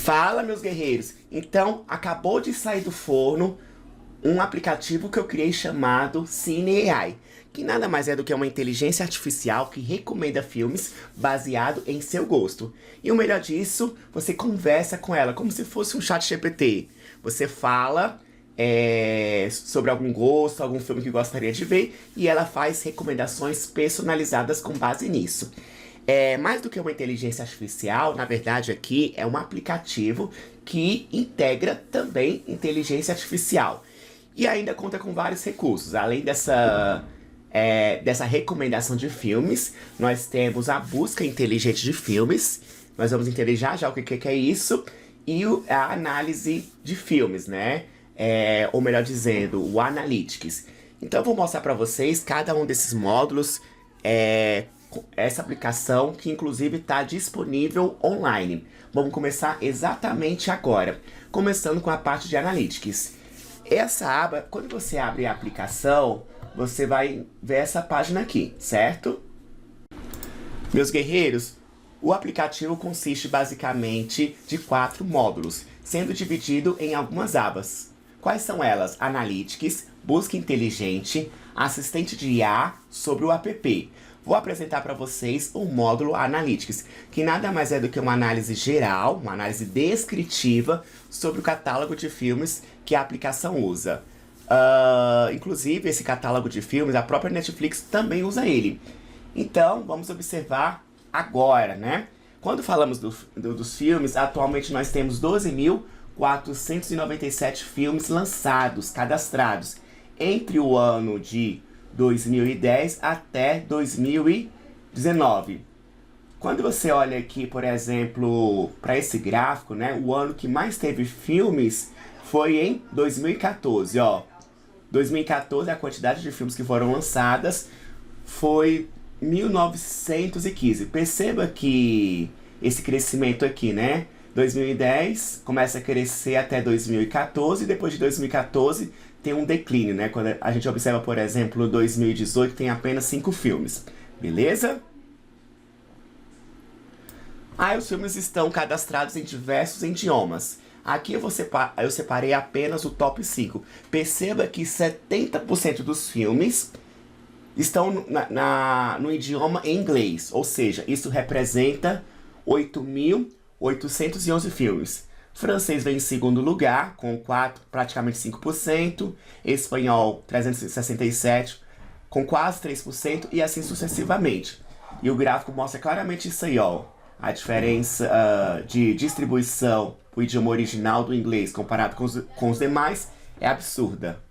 Fala, meus guerreiros! Então, acabou de sair do forno um aplicativo que eu criei chamado Cine AI, que nada mais é do que uma inteligência artificial que recomenda filmes baseado em seu gosto. E o melhor disso, você conversa com ela como se fosse um chat GPT. Você fala sobre algum gosto, algum filme que gostaria de ver, e ela faz recomendações personalizadas com base nisso. Mais do que uma inteligência artificial, na verdade aqui é um aplicativo que integra também inteligência artificial. E ainda conta com vários recursos. Além dessa recomendação de filmes, nós temos a busca inteligente de filmes. Nós vamos entender já o que é isso. E a análise de filmes, né? Ou melhor dizendo, o Analytics. Então eu vou mostrar para vocês cada um desses módulos, essa aplicação que inclusive está disponível online. Vamos começar exatamente agora, começando com a parte de Analytics. Essa aba, quando você abre a aplicação, você vai ver essa página aqui, certo? Meus guerreiros, o aplicativo consiste basicamente de 4 módulos, sendo dividido em algumas abas. Quais são elas? Analytics, busca inteligente, assistente de IA sobre o app. Vou apresentar para vocês o módulo Analytics, que nada mais é do que uma análise geral, uma análise descritiva sobre o catálogo de filmes que a aplicação usa. Inclusive, esse catálogo de filmes, a própria Netflix também usa ele. Então, vamos observar agora, né? Quando falamos dos filmes, atualmente nós temos 12.497 filmes lançados, cadastrados, entre o ano de 2010 até 2019. Quando você olha aqui, por exemplo, para esse gráfico, né, o ano que mais teve filmes foi em 2014, ó. 2014, a quantidade de filmes que foram lançadas foi 1915. Perceba que esse crescimento aqui, né? 2010 começa a crescer até 2014, e depois de 2014 tem um declínio, né? Quando a gente observa, por exemplo, 2018 tem apenas 5 filmes, beleza? Os filmes estão cadastrados em diversos idiomas. Aqui eu separei apenas o top 5. Perceba que 70% dos filmes estão no idioma inglês, ou seja, isso representa 8.811 filmes. Francês vem em segundo lugar, com praticamente 5%. Espanhol, 367, com quase 3%, e assim sucessivamente. E o gráfico mostra claramente isso aí, ó. A diferença de distribuição para o idioma original do inglês comparado com os demais é absurda.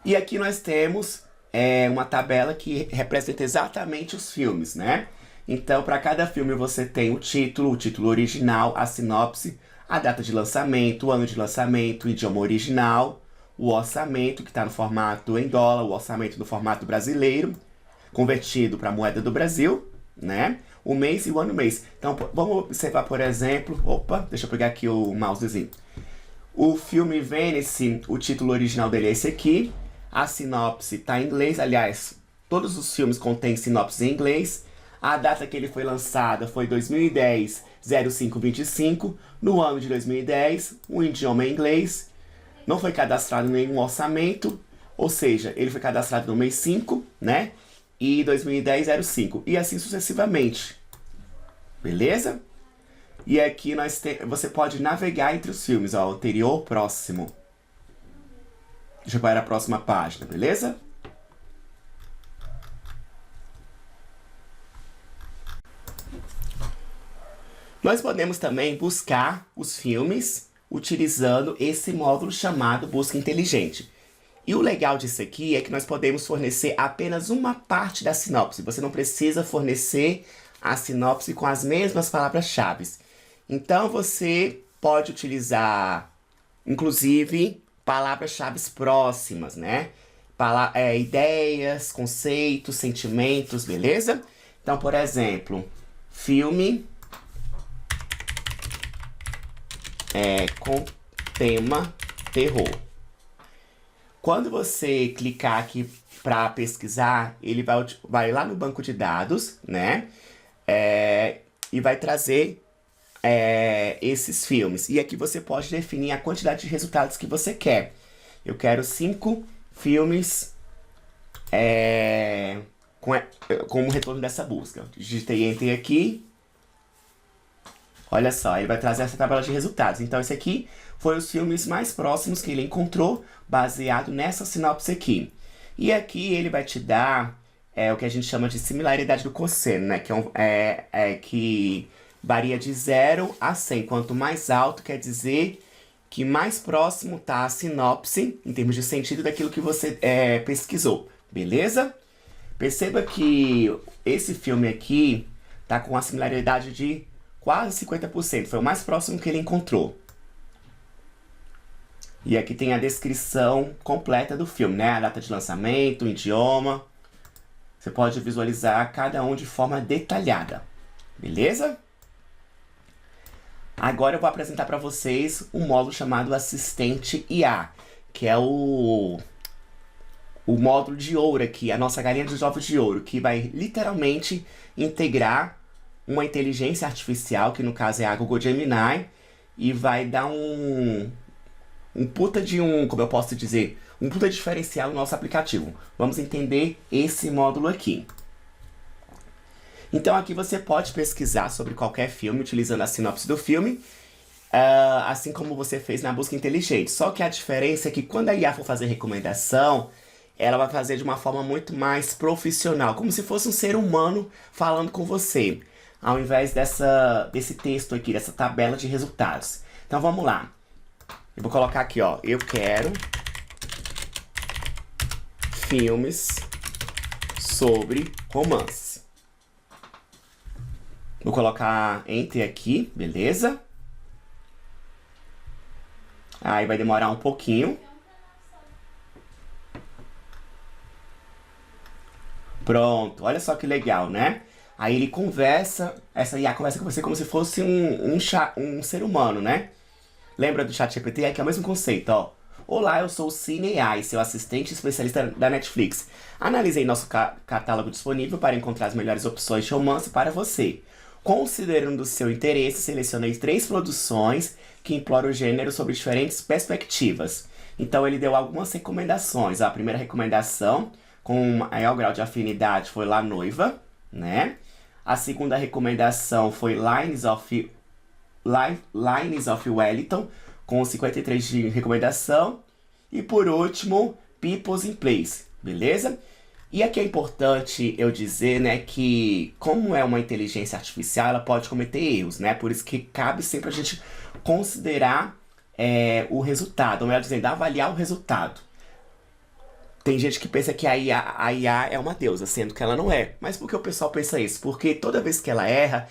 E aqui nós temos uma tabela que representa exatamente os filmes, né? Então, para cada filme você tem o título original, a sinopse, a data de lançamento, o ano de lançamento, o idioma original, o orçamento, que está no formato em dólar, o orçamento no formato brasileiro, convertido para a moeda do Brasil, né? O mês e o ano mês. Então, vamos observar, por exemplo... Opa, deixa eu pegar aqui o mousezinho. O filme Venice, o título original dele é esse aqui. A sinopse está em inglês. Aliás, todos os filmes contêm sinopse em inglês. A data que ele foi lançado foi 2010, 05/25. No ano de 2010, o idioma é inglês. Não foi cadastrado nenhum orçamento. Ou seja, ele foi cadastrado no mês 5, né? E 2010, 05. E assim sucessivamente. Beleza? E aqui você pode navegar entre os filmes, ó. Anterior, próximo. Deixa eu para a próxima página, beleza? Nós podemos também buscar os filmes utilizando esse módulo chamado Busca Inteligente. E o legal disso aqui é que nós podemos fornecer apenas uma parte da sinopse. Você não precisa fornecer a sinopse com as mesmas palavras-chave. Então você pode utilizar, inclusive, palavras-chave próximas, né? Ideias, conceitos, sentimentos, beleza? Então, por exemplo, filme com tema terror. Quando você clicar aqui para pesquisar, ele vai lá no banco de dados, né? E vai trazer esses filmes. E aqui você pode definir a quantidade de resultados que você quer. Eu quero 5 filmes como retorno dessa busca. Digitei Enter aqui. Olha só, ele vai trazer essa tabela de resultados. Então, esse aqui foi os filmes mais próximos que ele encontrou, baseado nessa sinopse aqui. E aqui ele vai te dar o que a gente chama de similaridade do cosseno, né? Que varia de 0 a 100. Quanto mais alto, quer dizer que mais próximo está a sinopse, em termos de sentido, daquilo que você pesquisou. Beleza? Perceba que esse filme aqui tá com uma similaridade de quase 50%. Foi o mais próximo que ele encontrou. E aqui tem a descrição completa do filme, né? A data de lançamento, o idioma. Você pode visualizar cada um de forma detalhada. Beleza? Agora eu vou apresentar para vocês um módulo chamado Assistente IA, que é o módulo de ouro aqui, a nossa galinha dos ovos de ouro, que vai literalmente integrar uma inteligência artificial, que no caso é a Google Gemini, e vai dar como eu posso dizer, um puta diferencial no nosso aplicativo. Vamos entender esse módulo aqui. Então aqui você pode pesquisar sobre qualquer filme utilizando a sinopse do filme, assim como você fez na busca inteligente. Só que a diferença é que quando a IA for fazer recomendação, ela vai fazer de uma forma muito mais profissional, como se fosse um ser humano falando com você, ao invés desse texto aqui, dessa tabela de resultados. Então vamos lá. Eu vou colocar aqui, ó, eu quero filmes sobre romance. Vou colocar Enter aqui, beleza? Aí vai demorar um pouquinho. Pronto, olha só que legal, né? Aí ele essa IA conversa com você como se fosse um ser humano, né? Lembra do ChatGPT? Aqui é o mesmo conceito, ó. Olá, eu sou o Cine AI, seu assistente especialista da Netflix. Analisei nosso catálogo disponível para encontrar as melhores opções de romance para você. Considerando o seu interesse, selecionei 3 produções que imploram o gênero sobre diferentes perspectivas. Então ele deu algumas recomendações. A primeira recomendação, com maior grau de afinidade, foi La Noiva, né? A segunda recomendação foi Lines of Wellington, com 53 de recomendação. E por último, People's in Place, beleza? E aqui é importante eu dizer, né, que como é uma inteligência artificial, ela pode cometer erros, né? Por isso que cabe sempre a gente considerar o resultado, ou melhor dizendo, avaliar o resultado. Tem gente que pensa que a IA é uma deusa, sendo que ela não é. Mas por que o pessoal pensa isso? Porque toda vez que ela erra,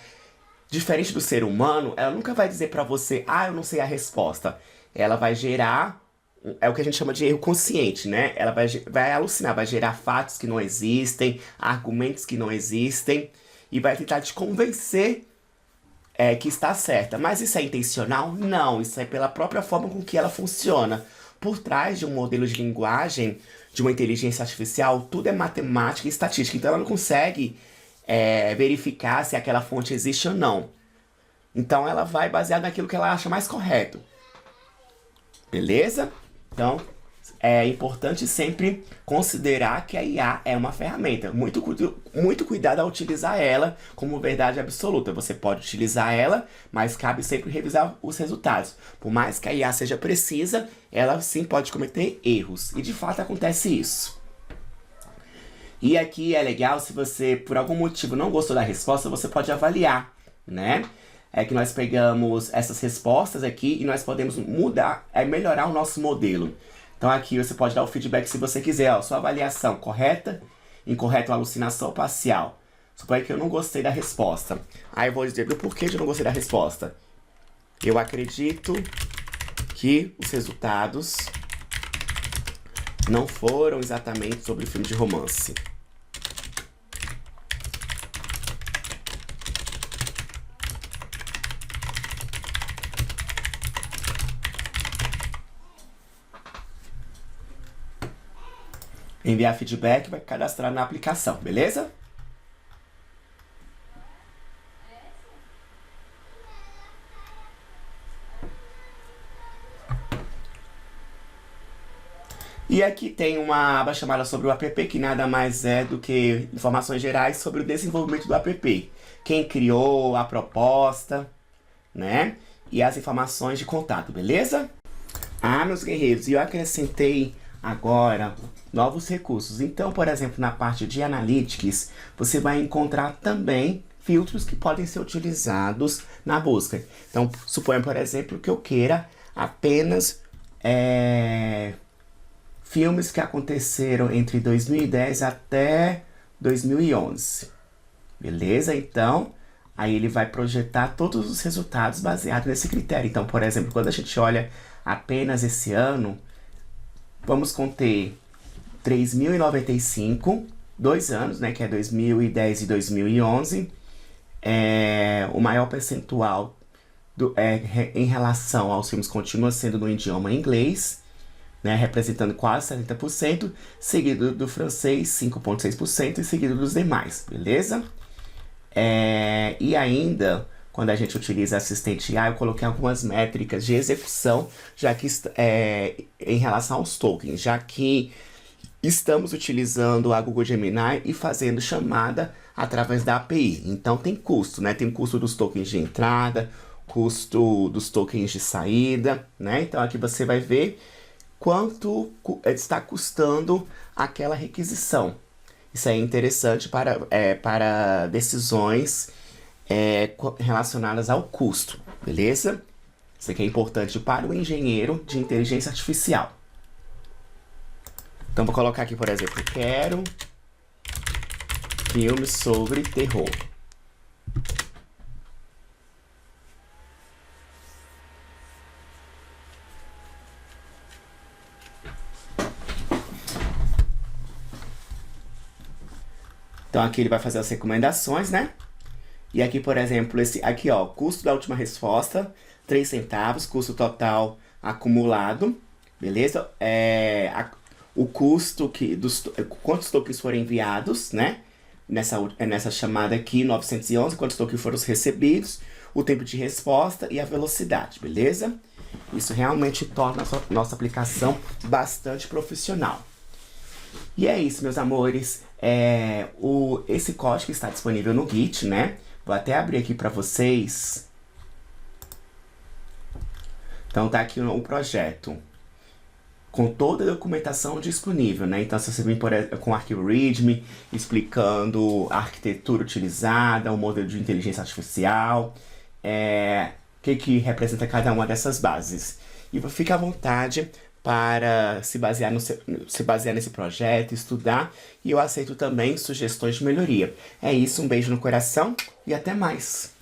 diferente do ser humano, ela nunca vai dizer pra você, eu não sei a resposta. Ela vai gerar, o que a gente chama de erro consciente, né? Ela vai alucinar, vai gerar fatos que não existem, argumentos que não existem, e vai tentar te convencer que está certa. Mas isso é intencional? Não, isso é pela própria forma com que ela funciona. Por trás de um modelo de linguagem, de uma inteligência artificial, tudo é matemática e estatística. Então ela não consegue verificar se aquela fonte existe ou não. Então ela vai baseada naquilo que ela acha mais correto. Beleza? Então é importante sempre considerar que a IA é uma ferramenta. Muito cuidado ao utilizar ela como verdade absoluta. Você pode utilizar ela, mas cabe sempre revisar os resultados. Por mais que a IA seja precisa, ela sim pode cometer erros. E de fato acontece isso. E aqui é legal, se você por algum motivo não gostou da resposta, você pode avaliar, né? É que nós pegamos essas respostas aqui e nós podemos melhorar o nosso modelo. Então aqui você pode dar o feedback se você quiser, ó, sua avaliação correta, incorreta ou alucinação parcial. Suponha que eu não gostei da resposta. Aí eu vou dizer do porquê de eu não gostei da resposta. Eu acredito que os resultados não foram exatamente sobre o filme de romance. Enviar feedback, vai cadastrar na aplicação, beleza? E aqui tem uma aba chamada sobre o app, que nada mais é do que informações gerais sobre o desenvolvimento do app. Quem criou, a proposta, né? E as informações de contato, beleza? Ah, meus guerreiros, e eu acrescentei agora novos recursos. Então, por exemplo, na parte de Analytics, você vai encontrar também filtros que podem ser utilizados na busca. Então, suponha, por exemplo, que eu queira apenas filmes que aconteceram entre 2010 até 2011. Beleza? Então, aí ele vai projetar todos os resultados baseados nesse critério. Então, por exemplo, quando a gente olha apenas esse ano, vamos conter 3.095, 2 anos, né, que é 2010 e 2011. O maior percentual em relação aos filmes continua sendo no idioma inglês, né, representando quase 70%, seguido do francês, 5,6%, e seguido dos demais, beleza? E ainda, quando a gente utiliza assistente IA, eu coloquei algumas métricas de execução, já que em relação aos tokens, já que estamos utilizando a Google Gemini e fazendo chamada através da API. Então tem custo, né? Tem custo dos tokens de entrada, custo dos tokens de saída, né? Então aqui você vai ver quanto está custando aquela requisição. Isso é interessante para decisões relacionadas ao custo, beleza? Isso aqui é importante para o engenheiro de inteligência artificial. Então vou colocar aqui, por exemplo, quero filmes sobre terror. Então aqui ele vai fazer as recomendações, né? E aqui, por exemplo, aqui ó, custo da última resposta, 3 centavos, custo total acumulado, beleza? O custo quantos tokens foram enviados, né? Nessa chamada aqui, 911, quantos tokens foram recebidos, o tempo de resposta e a velocidade, beleza? Isso realmente torna a nossa aplicação bastante profissional. E é isso, meus amores. Esse código está disponível no Git, né? Vou até abrir aqui para vocês. Então tá aqui o projeto com toda a documentação disponível, né? Então se você vir com o arquivo README, explicando a arquitetura utilizada, o modelo de inteligência artificial, o que representa cada uma dessas bases. E fica à vontade para se basear nesse projeto, estudar, e eu aceito também sugestões de melhoria. É isso, um beijo no coração e até mais!